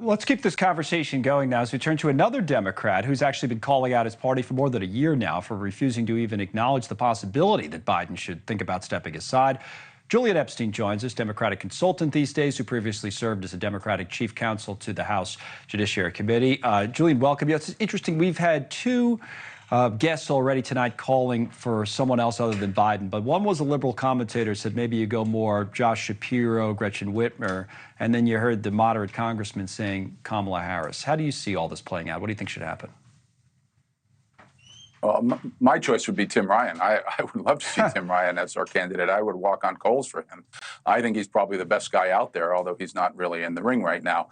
Let's keep this conversation going now as we turn to another Democrat who's actually been calling out his party for more than a year now for refusing to even acknowledge the possibility that Biden should think about stepping aside. Julian Epstein joins us, Democratic consultant these days, who previously served as a Democratic chief counsel to the House Judiciary Committee. Julian, welcome. It's interesting. We've had two guests already tonight calling for someone else other than Biden, but one was a liberal commentator, said maybe you go more Josh Shapiro, Gretchen Whitmer, and then you heard the moderate congressman saying Kamala Harris. How do you see all this playing out? What do you think should happen? Well, my choice would be Tim Ryan. I would love to see Tim Ryan as our candidate. I would walk on coals for him. I think he's probably the best guy out there, although he's not really in the ring right now.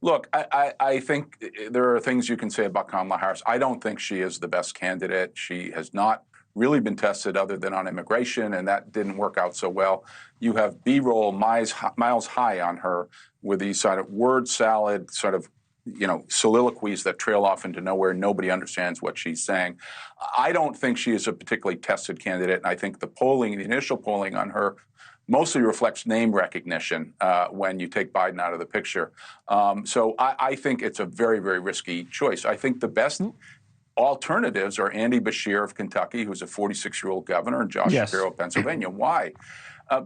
Look, I think there are things you can say about Kamala Harris. I don't think she is the best candidate. She has not really been tested other than on immigration, and that didn't work out so well. You have B-roll miles high on her with these sort of word salad sort of soliloquies that trail off into nowhere. Nobody understands what she's saying. I don't think she is a particularly tested candidate. And I think the initial polling on her mostly reflects name recognition when you take Biden out of the picture. So I think it's a very, very risky choice. I think the best alternatives are Andy Beshear of Kentucky, who's a 46-year-old governor, and Josh Shapiro of Pennsylvania. Why?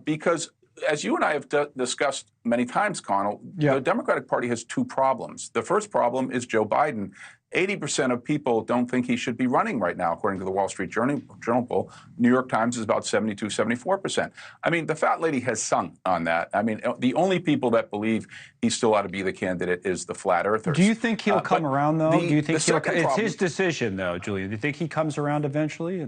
Because as you and I have discussed many times, Connell, the Democratic Party has two problems. The first problem is Joe Biden. 80% of people don't think he should be running right now, according to the Wall Street Journal poll. New York Times is about 72, 74%. I mean, the fat lady has sung on that. I mean, the only people that believe he still ought to be the candidate is the flat earthers. Do you think he'll come around, though? Do you think it's his decision, though, Julian? Do you think he comes around eventually?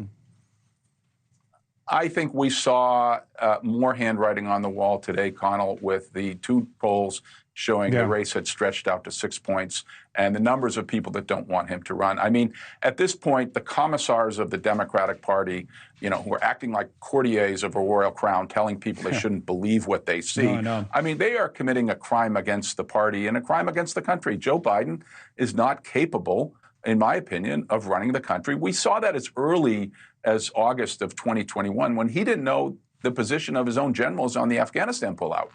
I think we saw more handwriting on the wall today, Connell, with the two polls showing the race had stretched out to 6 points and the numbers of people that don't want him to run. I mean, at this point, the commissars of the Democratic Party, who are acting like courtiers of a royal crown, telling people they shouldn't believe what they see. I mean, they are committing a crime against the party and a crime against the country. Joe Biden is not capable, in my opinion, of running the country. We saw that as early as August of 2021 when he didn't know the position of his own generals on the Afghanistan pullout.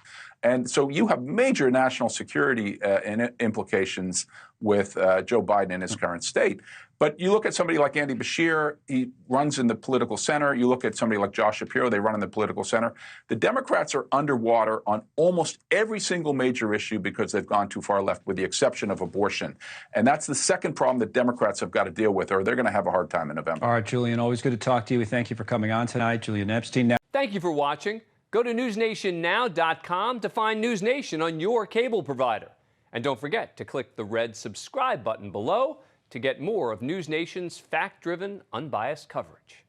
And so you have major national security implications with Joe Biden in his current state. But you look at somebody like Andy Beshear, he runs in the political center. You look at somebody like Josh Shapiro, they run in the political center. The Democrats are underwater on almost every single major issue because they've gone too far left, with the exception of abortion. And that's the second problem that Democrats have got to deal with, or they're going to have a hard time in November. All right, Julian, always good to talk to you. We thank you for coming on tonight. Julian Epstein. Thank you for watching. Go to newsnationnow.com to find NewsNation on your cable provider. And don't forget to click the red subscribe button below to get more of NewsNation's fact-driven, unbiased coverage.